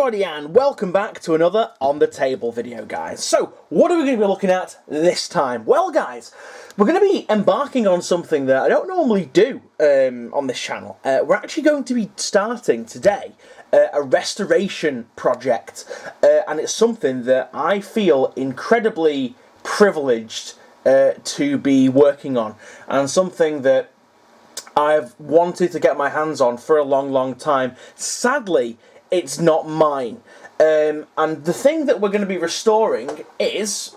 everybody and welcome back to another On The Table video, guys. So, what are we going to be looking at this time? Well, guys, we're going to be embarking on something that I don't normally do on this channel. We're actually going to be starting today a restoration project, and it's something that I feel incredibly privileged to be working on, and something that I've wanted to get my hands on for a long time. Sadly, it's not mine. And the thing that we're going to be restoring is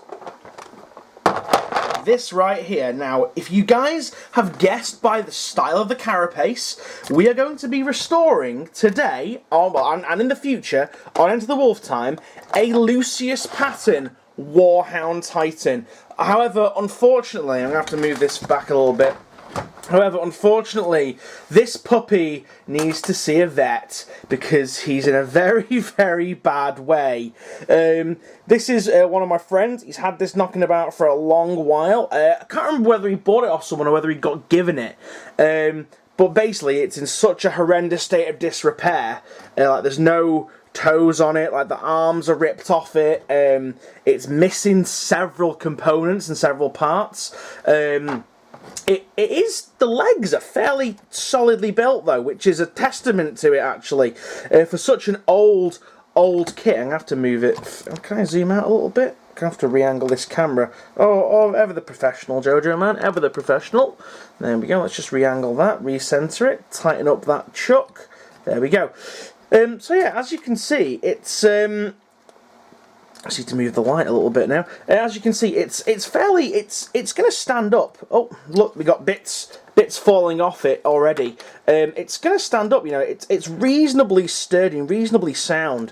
this right here. Now, if you guys have guessed by the style of the Carapace, we are going to be restoring today, and in the future, on Enter the Wolf Time, a Lucius pattern Warhound Titan. However, unfortunately, I'm going to have to move this back a little bit. However, unfortunately, this puppy needs to see a vet because he's in a very bad way. This is one of my friends. He's had this knocking about for a long while. I can't remember whether he bought it off someone or whether he got given it. But basically, it's in such a horrendous state of disrepair. Like, there's no toes on it, like the arms are ripped off it. It's missing several components and several parts. The legs are fairly solidly built though, which is a testament to it actually. For such an old kit, I'm going to have to move it. Can I zoom out a little bit? I'm going to have to re-angle this camera. Oh, ever the professional, Jojo man, ever the professional. There we go, let's just re-angle that, re-center it, tighten up that chuck. There we go. So yeah, as you can see, it's I just need to move the light a little bit now. As you can see, it's going to stand up. Oh, look, we got bits falling off it already. It's going to stand up. You know, it's reasonably sturdy and reasonably sound.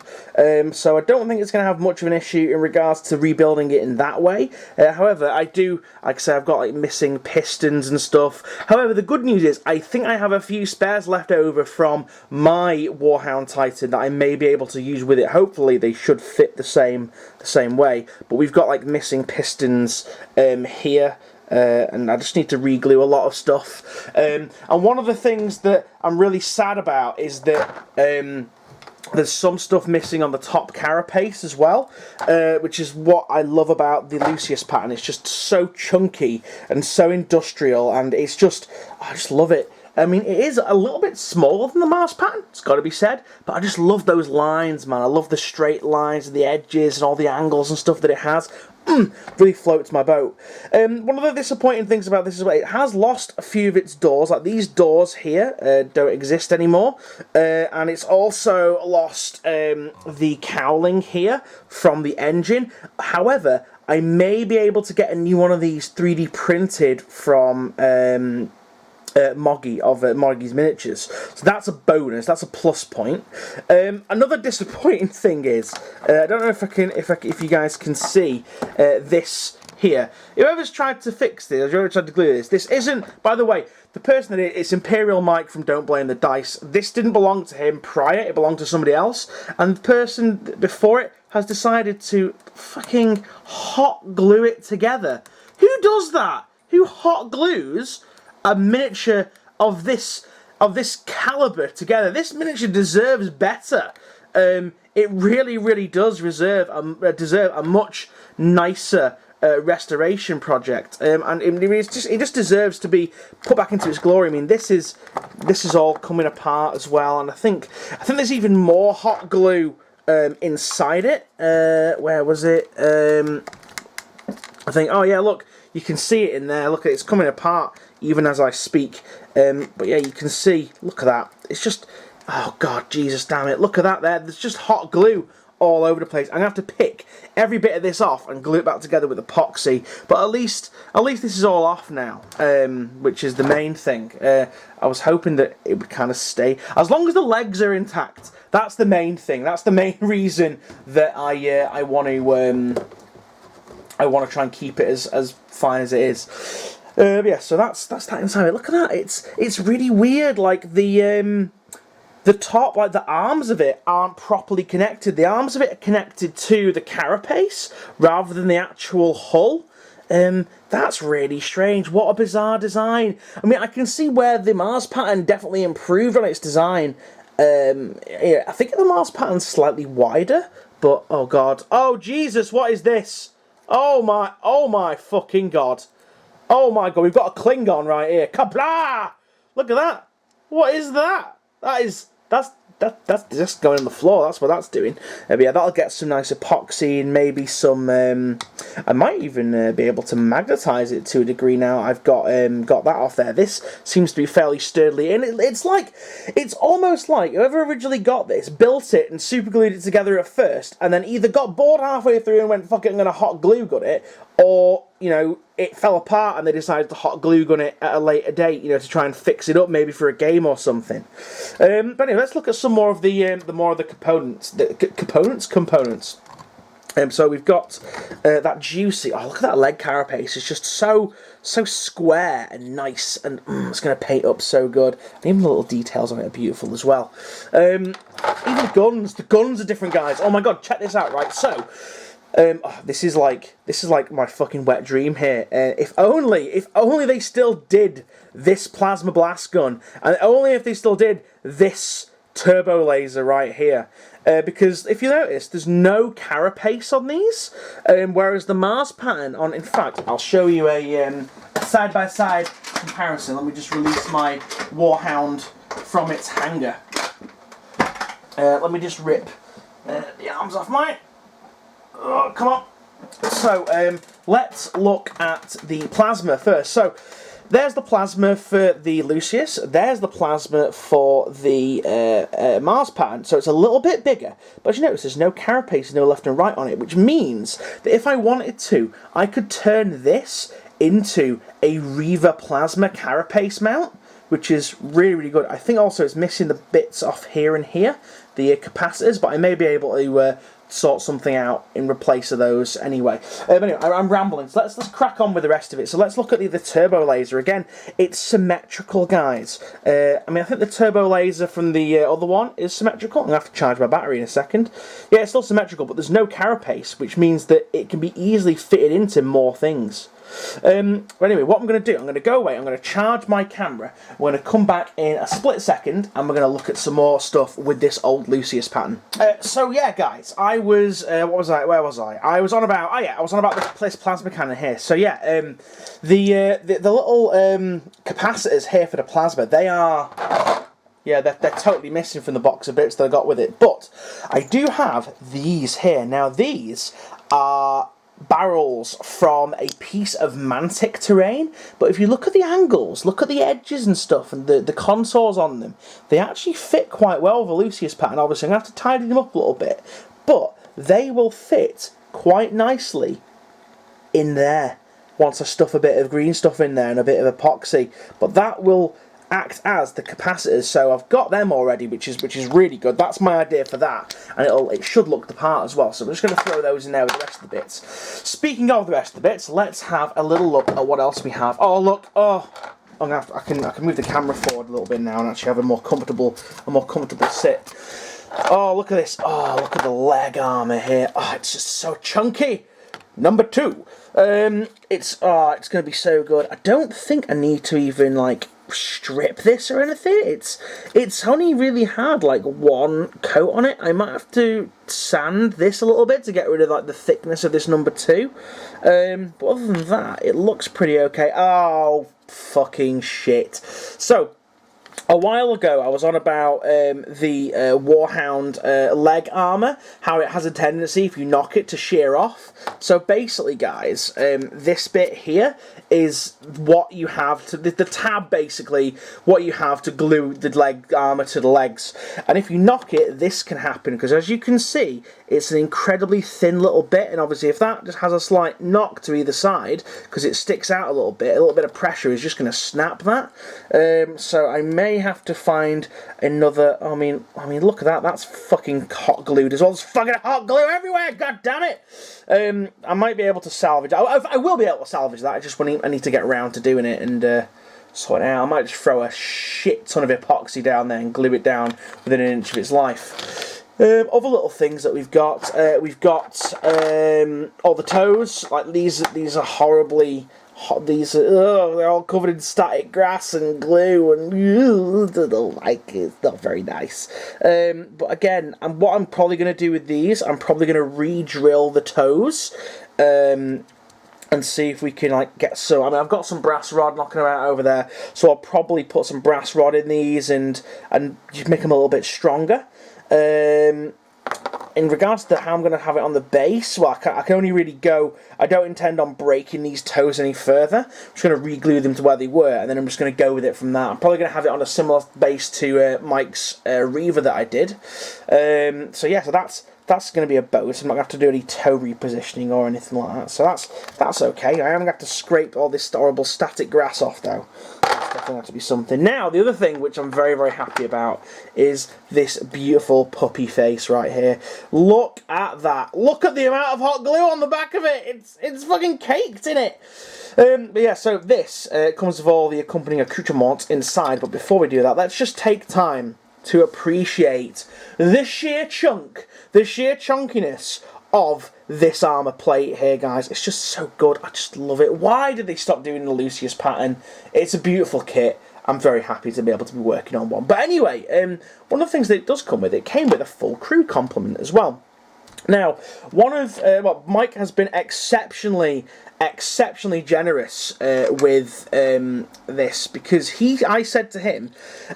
So I don't think it's going to have much of an issue in regards to rebuilding it in that way. However, I do, like I say, I've got like missing pistons and stuff. However, the good news is I think I have a few spares left over from my Warhound Titan that I may be able to use with it. Hopefully, they should fit the same way. But we've got like missing pistons here. And I just need to re-glue a lot of stuff. And one of the things that I'm really sad about is that there's some stuff missing on the top carapace as well, which is what I love about the Lucius pattern. It's just so chunky and so industrial, and it's just, I just love it. I mean, it is a little bit smaller than the Mars pattern, it's got to be said, but I just love those lines, man. I love the straight lines and the edges and all the angles and stuff that it has. Really floats my boat. One of the disappointing things about this is that it has lost a few of its doors. Like these doors here don't exist anymore, and it's also lost the cowling here from the engine. However, I may be able to get a new one of these 3D printed from Moggy of Moggy's Miniatures, so that's a bonus. That's a plus point. Another disappointing thing is I don't know if you guys can see this here. Whoever's tried to fix this, or whoever tried to glue this, this isn't. By the way, the person that it's Imperial Mike from Don't Blame the Dice. This didn't belong to him prior. It belonged to somebody else, and the person before it has decided to fucking hot glue it together. Who does that? Who hot glues a miniature of this caliber together? This miniature deserves better. It really does deserve a much nicer restoration project, and it just deserves to be put back into its glory. I mean, this is all coming apart as well, and I think there's even more hot glue inside it. Where was it? I think. Oh yeah, look. You can see it in there. Look, it's coming apart even as I speak. But yeah, you can see. Look at that. It's just, oh god, Jesus damn it! Look at that there. There's just hot glue all over the place. I'm gonna have to pick every bit of this off and glue it back together with epoxy. But at least this is all off now, which is the main thing. I was hoping that it would kind of stay as long as the legs are intact. That's the main thing. That's the main reason that I want to try and keep it as fine as it is. Yeah, so that's that inside it. Look at that. It's really weird. Like the top, like the arms of it aren't properly connected. The arms of it are connected to the carapace rather than the actual hull. That's really strange. What a bizarre design. I mean, I can see where the Mars pattern definitely improved on its design, Yeah, I think the Mars pattern's slightly wider, but oh god, oh Jesus, what is this? Oh my fucking god, oh my god, we've got a Klingon right here. Kabla! Look at that. What is that? That's just going on the floor. That's what that's doing. But yeah, that'll get some nice epoxy and maybe some. I might even be able to magnetize it to a degree now. I've got that off there. This seems to be fairly sturdily, and it's almost like whoever originally got this built it and super glued it together at first, and then either got bored halfway through and went, "Fuck it, I'm gonna hot glue gun it," or it fell apart and they decided to hot glue gun it at a later date, to try and fix it up maybe for a game or something. But anyway, let's look at some more of the components. Components. So we've got that juicy. Oh, look at that leg carapace. It's just so square and nice, and it's going to paint up so good. And even the little details on it are beautiful as well. Even the guns. The guns are different, guys. Oh my god, check this out. Right, so. This is like my fucking wet dream here. If only they still did this plasma blast gun, and only if they still did this turbo laser right here. Because if you notice, there's no carapace on these, whereas the Mars pattern on. In fact, I'll show you a side-by-side comparison. Let me just release my Warhound from its hanger. Let me just rip the arms off mine. Oh, come on. So, let's look at the plasma first. So, there's the plasma for the Lucius. There's the plasma for the Mars pattern. So it's a little bit bigger. But as you notice, there's no carapace, no left and right on it, which means that if I wanted to, I could turn this into a Reva plasma carapace mount, which is really, really good. I think also it's missing the bits off here and here, the capacitors, but I may be able to sort something out in replace of those anyway. But anyway, I'm rambling, so let's crack on with the rest of it. So let's look at the turbo laser. Again, it's symmetrical, guys. I think the turbo laser from the other one is symmetrical. I'm going to have to charge my battery in a second. Yeah, it's still symmetrical, but there's no carapace, which means that it can be easily fitted into more things. But anyway, what I'm going to do, I'm going to go away, I'm going to charge my camera, we're going to come back in a split second, and we're going to look at some more stuff with this old Lucius pattern. So yeah, guys, I was, where was I? I was on about this plasma cannon here. So yeah, the little capacitors here for the plasma, they are... Yeah, they're totally missing from the box of bits that I got with it. But I do have these here. Now these are barrels from a piece of mantic terrain, but if you look at the angles, look at the edges and stuff, and the contours on them, they actually fit quite well with the Lucius pattern. Obviously I'm going to have to tidy them up a little bit, but they will fit quite nicely in there once I stuff a bit of green stuff in there and a bit of epoxy. But that will act as the capacitors, so I've got them already, which is really good. That's my idea for that, and it should look the part as well. So I'm just going to throw those in there with the rest of the bits. Speaking of the rest of the bits, let's have a little look at what else we have. Oh look, I can move the camera forward a little bit now and actually have a more comfortable sit. Oh look at this. Oh look at the leg armor here. Oh, it's just so chunky. Number 2. It's going to be so good. I don't think I need to even strip this or anything. It's only really had one coat on it. I might have to sand this a little bit to get rid of the thickness of this number 2. But other than that, it looks pretty okay. Oh fucking shit. So a while ago, I was on about the Warhound leg armour, how it has a tendency, if you knock it, to shear off. So basically, guys, this bit here is what you have to, the tab basically, what you have to glue the leg armour to the legs. And if you knock it, this can happen, because as you can see, it's an incredibly thin little bit, and obviously if that just has a slight knock to either side, because it sticks out a little bit of pressure is just going to snap that. So I may have to find another. I mean, look at that. That's fucking hot glued as well. There's fucking hot glue everywhere. God damn it. I might be able to salvage. I will be able to salvage that. I need to get around to doing it and sort it out. I might just throw a shit ton of epoxy down there and glue it down within an inch of its life. Other little things that we've got all the toes. These are horribly they're all covered in static grass and glue, and I don't like it. It's not very nice. But again, what I'm probably going to do with these, I'm probably going to re-drill the toes, and see if we can like get some. I mean, I've got some brass rod knocking around over there, so I'll probably put some brass rod in these and just make them a little bit stronger. In regards to how I'm going to have it on the base, well, I can only really go. I don't intend on breaking these toes any further. I'm just going to re-glue them to where they were, and then I'm just going to go with it from that. I'm probably going to have it on a similar base to Mike's Reaver that I did. So yeah, so that's going to be a bonus. I'm not going to have to do any toe repositioning or anything like that. So that's okay. I am going to have to scrape all this horrible static grass off, though. That's definitely going to be something. Now, the other thing which I'm very, very happy about is this beautiful puppy face right here. Look at that. Look at the amount of hot glue on the back of it. It's fucking caked in it. But yeah, so this comes with all the accompanying accoutrements inside. But before we do that, let's just take time to appreciate the sheer chunkiness of this armour plate here, guys. It's just so good. I just love it. Why did they stop doing the Lucius pattern? It's a beautiful kit. I'm very happy to be able to be working on one. But anyway, one of the things that it does come with, it came with a full crew complement as well. Now, Mike has been exceptionally generous with this, because I said to him,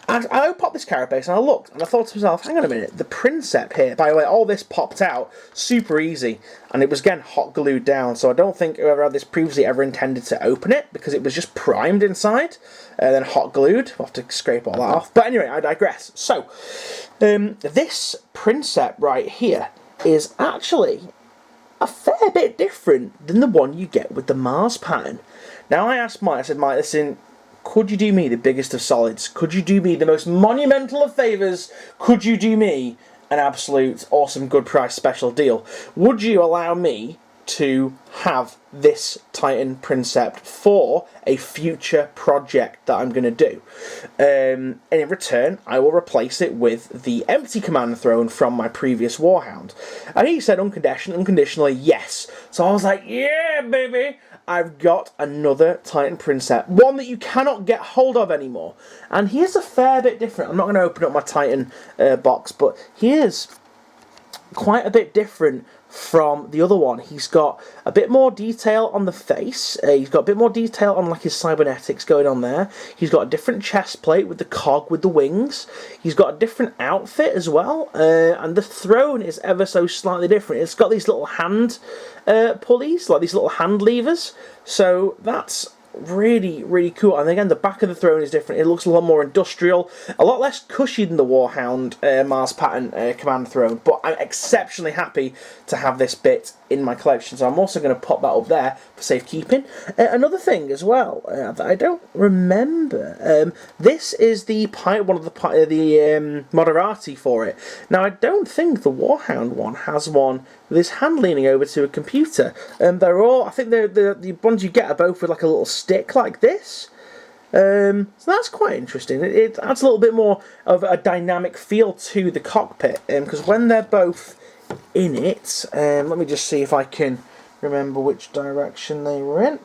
I popped this Carapace and I looked and I thought to myself, hang on a minute, the Princep here, by the way, all this popped out super easy, and it was again hot glued down, so I don't think whoever had this previously ever intended to open it, because it was just primed inside, then hot glued. We'll have to scrape all that off, but anyway, I digress. So, this Princep right here is actually a fair bit different than the one you get with the Mars pattern. Now, I asked Mike, I said, Mike, listen, could you do me the biggest of solids? Could you do me the most monumental of favours? Could you do me an absolute awesome good price special deal? Would you allow me to have this Titan Princept for a future project that I'm going to do? And in return, I will replace it with the empty command throne from my previous Warhound. And he said unconditionally yes. So I was like, yeah, baby, I've got another Titan Princept, one that you cannot get hold of anymore. And he is a fair bit different. I'm not going to open up my Titan box, but he is quite a bit different from the other one. He's got a bit more detail on the face. He's got a bit more detail on like his cybernetics going on there. He's got a different chest plate with the cog with the wings. He's got a different outfit as well, and the throne is ever so slightly different. It's got these little hand pulleys, like these little hand levers. So that's really, really cool. And again, the back of the throne is different. It looks a lot more industrial, a lot less cushy than the Warhound Mars pattern command throne, but I'm exceptionally happy to have this bit in my collection, so I'm also going to pop that up there for safekeeping. Another thing as well that I don't remember, this is the one of the Moderati for it. Now, I don't think the Warhound one has one with his hand leaning over to a computer. They're all, I think the ones you get are both with like a little stick like this. So that's quite interesting. It adds a little bit more of a dynamic feel to the cockpit, because when they're both in it, let me just see if I can remember which direction they were in.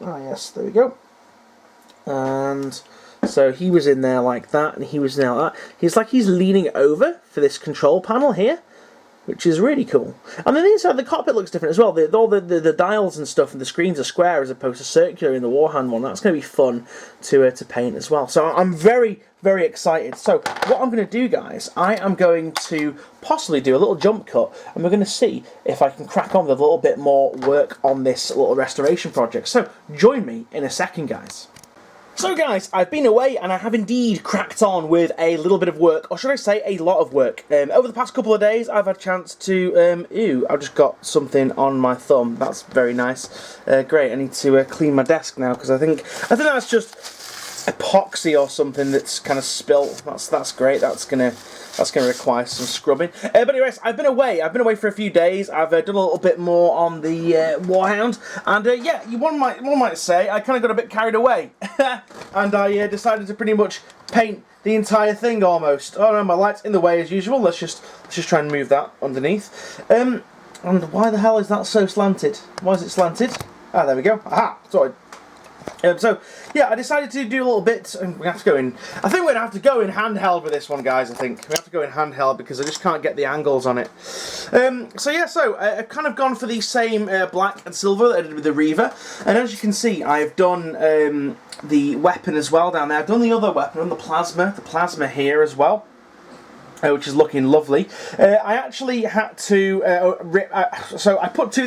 Ah, yes, there we go. And so he was in there like that, and he was in there like that. He's leaning over for this control panel here, which is really cool. And then inside the cockpit looks different as well. All the dials and stuff, and the screens are square as opposed to circular in the Warhound one. That's going to be fun to paint as well. So I'm very, very excited. So what I'm going to do, guys, I am going to possibly do a little jump cut, and we're going to see if I can crack on with a little bit more work on this little restoration project. So join me in a second, guys. So guys, I've been away and I have indeed cracked on with a little bit of work, or should I say a lot of work. Over the past couple of days I've had a chance to, I've just got something on my thumb. That's very nice. Great, I need to clean my desk now, because I think that's just epoxy or something that's kind of spilt. That's great. That's gonna require some scrubbing. But anyways, I've been away for a few days. I've done a little bit more on the Warhound, and yeah, one might say I kind of got a bit carried away, and I decided to pretty much paint the entire thing almost. Oh no, my light's in the way as usual. Let's just try and move that underneath. And why the hell is that so slanted? Why is it slanted? Ah, there we go. Aha! Sorry. So yeah, I decided to do a little bit. We have to go in. I think we're gonna have to go in handheld with this one, guys. I think we have to go in handheld because I just can't get the angles on it. So yeah, I've kind of gone for the same black and silver that I did with the Reaver, and as you can see, I've done the weapon as well down there. I've done the other weapon, on the plasma here as well. Which is looking lovely. I actually had to rip. So I put 4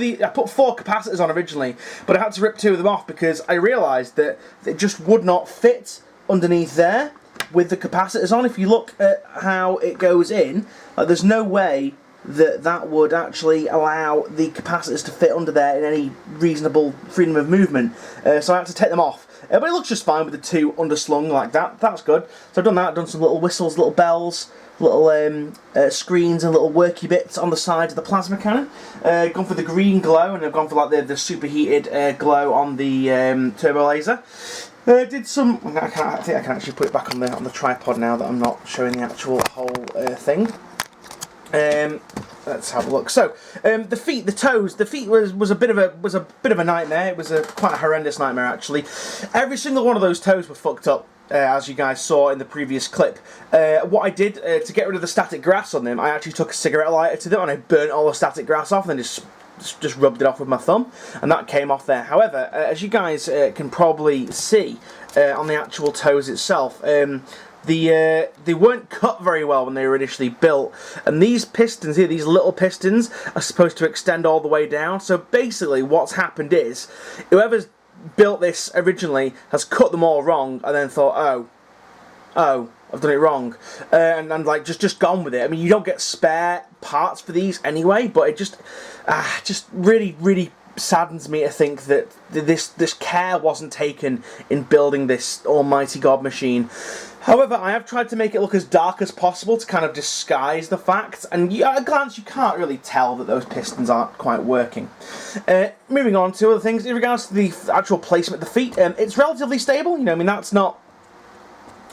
capacitors on originally, but I had to rip 2 of them off because I realised that it just would not fit underneath there with the capacitors on. If you look at how it goes in, there's no way that would actually allow the capacitors to fit under there in any reasonable freedom of movement. So I had to take them off. But it looks just fine with the 2 underslung like that. That's good. So I've done that. I've done some little whistles, little bells, little screens and little worky bits on the side of the plasma cannon. Gone for the green glow, and I've gone for like the superheated glow on the turbo laser. Did some. I think I can actually put it back on the tripod now that I'm not showing the actual whole thing. Let's have a look. So the feet, the toes, the feet was a bit of a nightmare. It was quite a horrendous nightmare actually. Every single one of those toes were fucked up. As you guys saw in the previous clip. What I did to get rid of the static grass on them, I actually took a cigarette lighter to them and I burnt all the static grass off and then just rubbed it off with my thumb, and that came off there. However, as you guys can probably see on the actual toes itself, they weren't cut very well when they were initially built, and these pistons here, these little pistons, are supposed to extend all the way down. So basically what's happened is, whoever's built this originally has cut them all wrong and then thought, oh, I've done it wrong, and like just gone with it. I mean, you don't get spare parts for these anyway, but it just really saddens me to think that this care wasn't taken in building this almighty god machine. However, I have tried to make it look as dark as possible to kind of disguise the fact, and at a glance you can't really tell that those pistons aren't quite working. Moving on to other things, in regards to the actual placement of the feet, it's relatively stable. You know, I mean, that's not...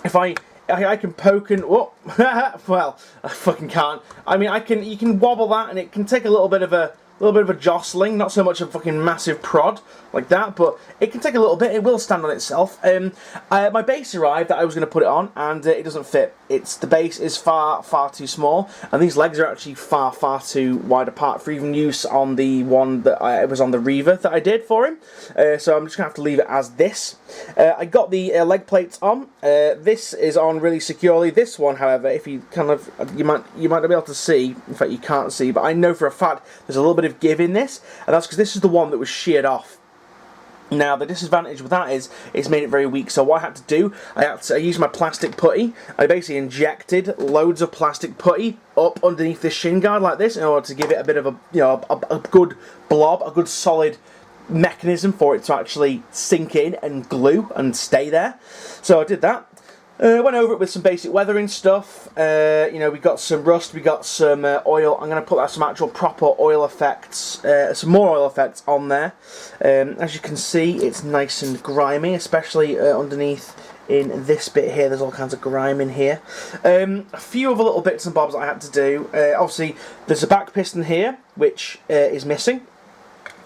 If I can poke and... Whoop, well, I fucking can't. I mean, you can wobble that, and it can take a little bit of a jostling, not so much a fucking massive prod like that, but it can take a little bit. It will stand on itself. My base arrived that I was going to put it on, and it doesn't fit. The base is far too small, and these legs are actually far too wide apart for even use on the one that it was on the Reaver that I did for him. So I'm just going to have to leave it as this. I got the leg plates on. This is on really securely. This one, however, if you you might not be able to see. In fact, you can't see, but I know for a fact there's a little bit of give in this, and that's because this is the one that was sheared off. Now, the disadvantage with that is it's made it very weak, so what I had to do, I used my plastic putty. I basically injected loads of plastic putty up underneath this shin guard like this in order to give it a bit of a good blob, a good solid mechanism for it to actually sink in and glue and stay there. So I did that. Went over it with some basic weathering stuff. You know, we got some rust, we got some oil. I'm going to put some actual proper oil effects, some more oil effects on there. As you can see, it's nice and grimy, especially underneath in this bit here. There's all kinds of grime in here. A few other little bits and bobs I had to do. Obviously, there's a back piston here, which is missing.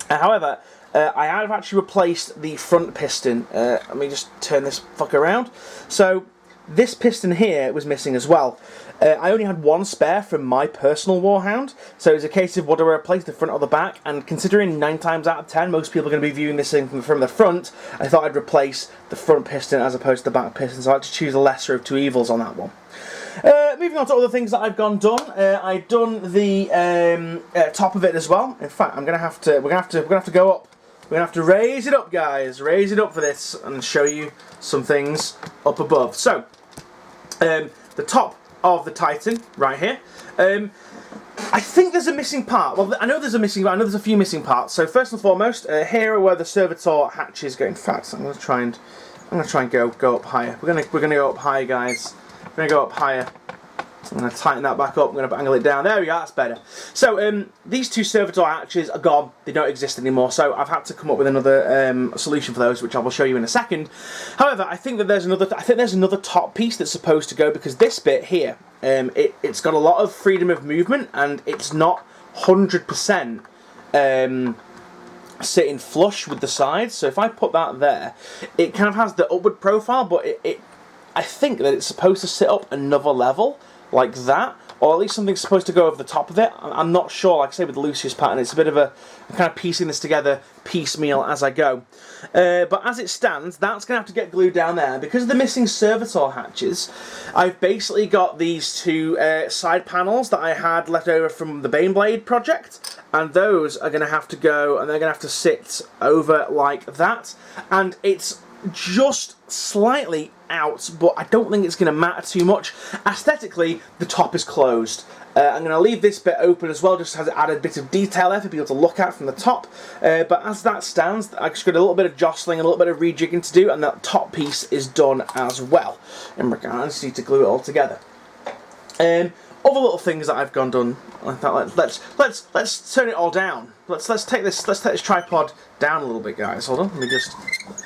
However, I have actually replaced the front piston. Let me just turn this fucker around. So, this piston here was missing as well. I only had one spare from my personal Warhound, so it was a case of what do I replace, the front or the back, and considering 9 times out of 10 most people are going to be viewing this thing from the front, I thought I'd replace the front piston as opposed to the back piston, so I had to choose the lesser of 2 evils on that one. Moving on to other things that I've done. I've done the top of it as well. In fact, we're gonna have to go up. We're going to have to raise it up, guys. Raise it up for this and show you some things up above. So, the top of the Titan, right here. I think there's a missing part. Well, I know there's a few missing parts. So first and foremost, here are where the servitor hatches go. In fact, I'm going to try and go up higher. We're gonna go up higher, guys. We're going to go up higher. I'm going to tighten that back up, I'm going to angle it down. There we go, that's better. So, these 2 servitor hatches are gone. They don't exist anymore, so I've had to come up with another solution for those, which I will show you in a second. However, I think there's another top piece that's supposed to go, because this bit here, it's got a lot of freedom of movement, and it's not 100% sitting flush with the sides. So if I put that there, it kind of has the upward profile, but I think that it's supposed to sit up another level like that, or at least something's supposed to go over the top of it. I'm not sure. Like I say, with the Lucius pattern, it's a bit of a... I'm kind of piecing this together piecemeal as I go. But as it stands, that's going to have to get glued down there. Because of the missing servitor hatches, I've basically got these two side panels that I had left over from the Baneblade project, and those are going to have to go, and they're going to have to sit over like that. And it's just slightly out, but I don't think it's going to matter too much. Aesthetically, the top is closed. I'm going to leave this bit open as well, just to add a bit of detail there for people to look at from the top. But as that stands, I've just got a little bit of jostling, a little bit of rejigging to do, and that top piece is done as well. In regards, I just need to glue it all together. Other little things that I've done. I thought let's turn it all down. Let's take this tripod down a little bit, guys. Hold on, let me just.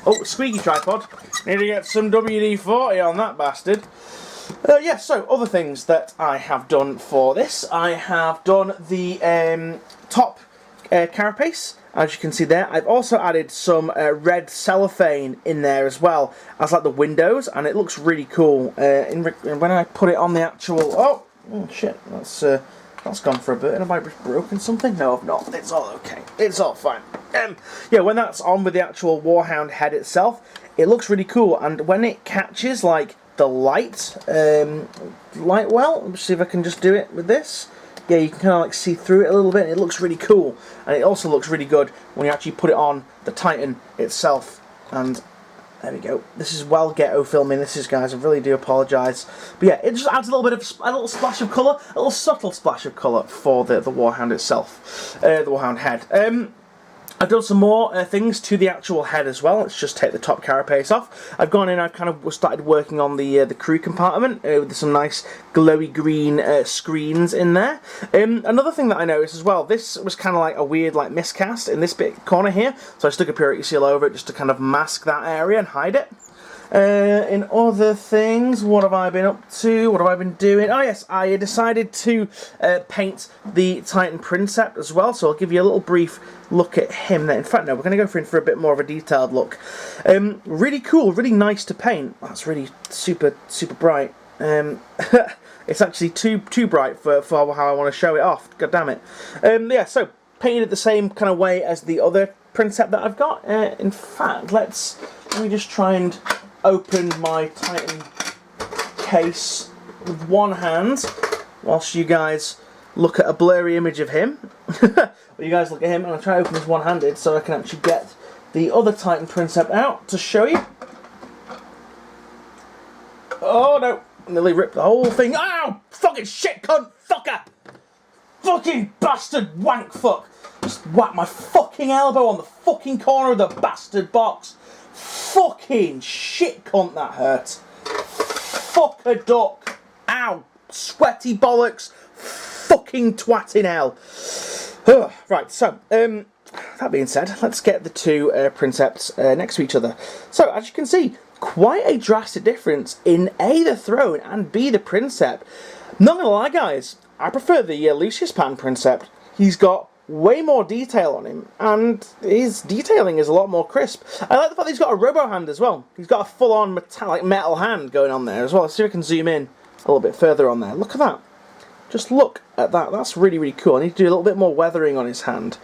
Oh, squeaky tripod. Need to get some WD-40 on that bastard. Yeah, so other things that I have done for this. I have done the top carapace, as you can see there. I've also added some red cellophane in there as well as like the windows, and it looks really cool. When I put it on the actual... Oh shit, that's gone for a bit. Have I just broken something? No, I've not. It's all okay. It's all fine. Yeah, when that's on with the actual Warhound head itself, it looks really cool, and when it catches like the light well, let's see if I can just do it with this. Yeah, you can kind of like see through it a little bit. It looks really cool, and it also looks really good when you actually put it on the Titan itself. And there we go. This is well ghetto filming. This is, guys. I really do apologise, but yeah, it just adds a little bit of a little splash of colour, a little subtle splash of colour for the Warhound itself, the Warhound head. I've done some more things to the actual head as well. Let's just take the top carapace off. I've gone in, I've kind of started working on the crew compartment with some nice glowy green screens in there. Another thing that I noticed as well, this was kind of like a weird like miscast in this bit corner here, so I stuck a purity seal over it just to kind of mask that area and hide it. In other things, what have I been up to? What have I been doing? Oh yes, I decided to paint the Titan Princeps as well, so I'll give you a little brief look at him there. In fact, no, we're going to go for a bit more of a detailed look. Really cool, really nice to paint. That's really super bright. It's actually too bright for how I want to show it off. God damn it. Yeah, so painted it the same kind of way as the other Princeps that I've got. In fact, let me just try and open my Titan case with one hand whilst you guys look at a blurry image of him. Well, you guys look at him, and I'll try to open this one-handed so I can actually get the other Titan Princeps out to show you. Oh no, nearly ripped the whole thing. Ow! Fucking shit cunt fucker! Fucking bastard wank fuck! Just whack my fucking elbow on the fucking corner of the bastard box. Fucking shit cunt, that hurt. Fuck a duck. Ow. Sweaty bollocks. Fucking twatting hell. Right, so, that being said, let's get the two Princeps next to each other. So, as you can see, quite a drastic difference in A, the throne, and B, the Princeps. Not gonna lie, guys, I prefer the Lucius pattern Princeps. He's got way more detail on him, and his detailing is a lot more crisp. I like the fact that he's got a robo hand as well. He's got a full-on metallic metal hand going on there as well. Let's see if I can zoom in a little bit further on there. Look at that. Just look at that. That's really cool. I need to do a little bit more weathering on his hand,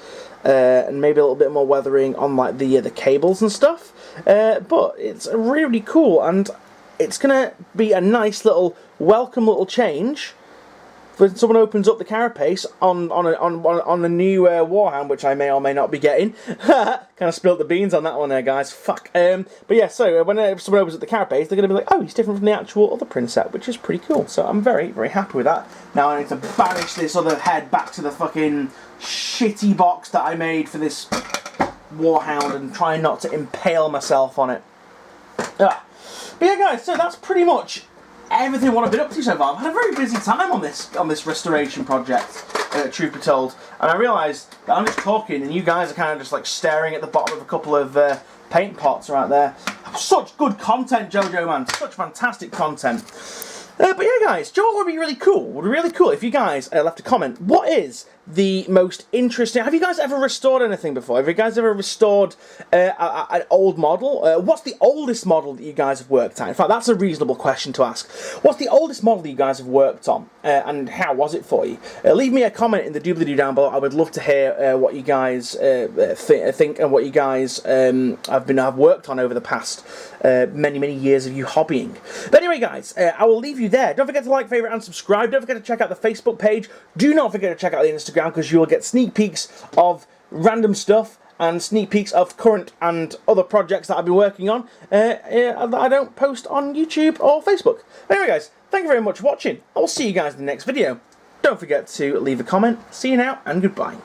and maybe a little bit more weathering on like the cables and stuff. But it's really cool, and it's gonna be a nice little welcome little change when someone opens up the Carapace on a new Warhound, which I may or may not be getting. Kind of spilt the beans on that one there, guys. Fuck. But yeah, so when someone opens up the Carapace, they're going to be like, oh, he's different from the actual other Princeps, which is pretty cool. So I'm very happy with that. Now I need to banish this other head back to the fucking shitty box that I made for this Warhound and try not to impale myself on it. But yeah, guys, so that's pretty much everything what I've been up to so far. I've had a very busy time on this restoration project, truth be told, and I realised that I'm just talking and you guys are kind of just like staring at the bottom of a couple of paint pots right there. Such good content, Jojo, man. Such fantastic content. But yeah, guys, Joel would be really cool. Would be really cool if you guys left a comment. What is the most interesting? Have you guys ever restored anything before? Have you guys ever restored an old model? What's the oldest model that you guys have worked on? In fact, that's a reasonable question to ask. What's the oldest model that you guys have worked on, and how was it for you? Leave me a comment in the doobly-doo down below. I would love to hear what you guys think and what you guys have worked on over the past many years of you hobbying. But anyway, guys, I will leave you there. Don't forget to like, favourite, and subscribe. Don't forget to check out the Facebook page. Do not forget to check out the Instagram, because you will get sneak peeks of random stuff and sneak peeks of current and other projects that I've been working on that I don't post on YouTube or Facebook. Anyway, guys, thank you very much for watching. I will see you guys in the next video. Don't forget to leave a comment. See you now, and goodbye.